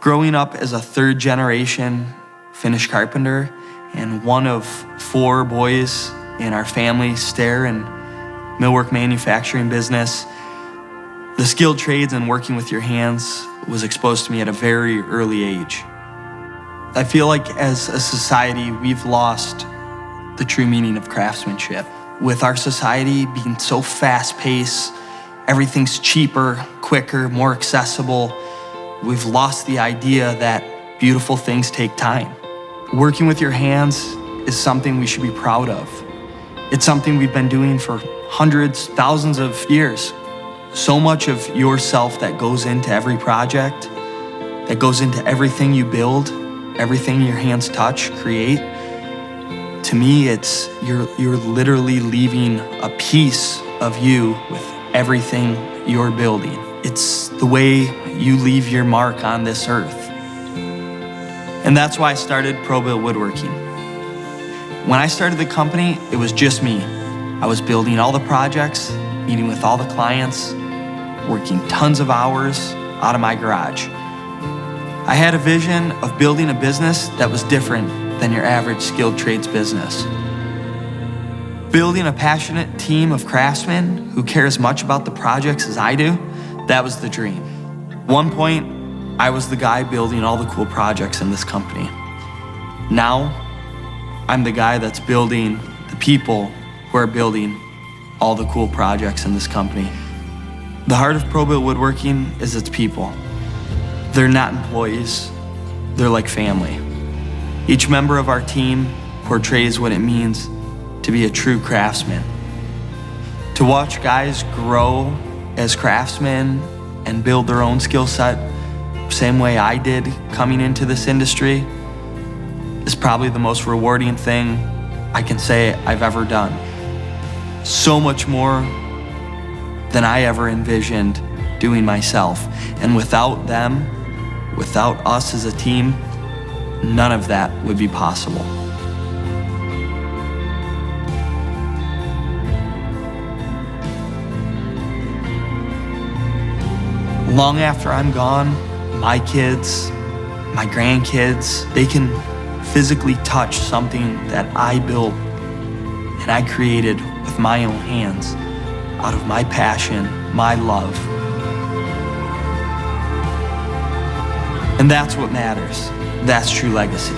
Growing up as a third generation Finnish carpenter and one of 4 boys in our family stair and millwork manufacturing business, the skilled trades and working with your hands was exposed to me at a very early age. I feel like as a society, we've lost the true meaning of craftsmanship. With our society being so fast-paced, everything's cheaper, quicker, more accessible, we've lost the idea that beautiful things take time. Working with your hands is something we should be proud of. It's something we've been doing for hundreds, thousands of years. So much of yourself that goes into every project, that goes into everything you build, everything your hands touch, create. To me, it's you're literally leaving a piece of you with everything you're building. It's the way you leave your mark on this earth. And that's why I started ProBuilt Woodworking. When I started the company, it was just me. I was building all the projects, meeting with all the clients, working tons of hours out of my garage. I had a vision of building a business that was different than your average skilled trades business. Building a passionate team of craftsmen who care as much about the projects as I do, that was the dream. At one point, I was the guy building all the cool projects in this company. Now, I'm the guy that's building the people who are building all the cool projects in this company. The heart of ProBuilt Woodworking is its people. They're not employees, they're like family. Each member of our team portrays what it means to be a true craftsman. To watch guys grow as craftsmen and build their own skill set, same way I did coming into this industry, is probably the most rewarding thing I can say I've ever done. So much more than I ever envisioned doing myself. And without them, without us as a team, none of that would be possible. Long after I'm gone, my kids, my grandkids, they can physically touch something that I built and I created with my own hands, out of my passion, my love. And that's what matters. That's true legacy.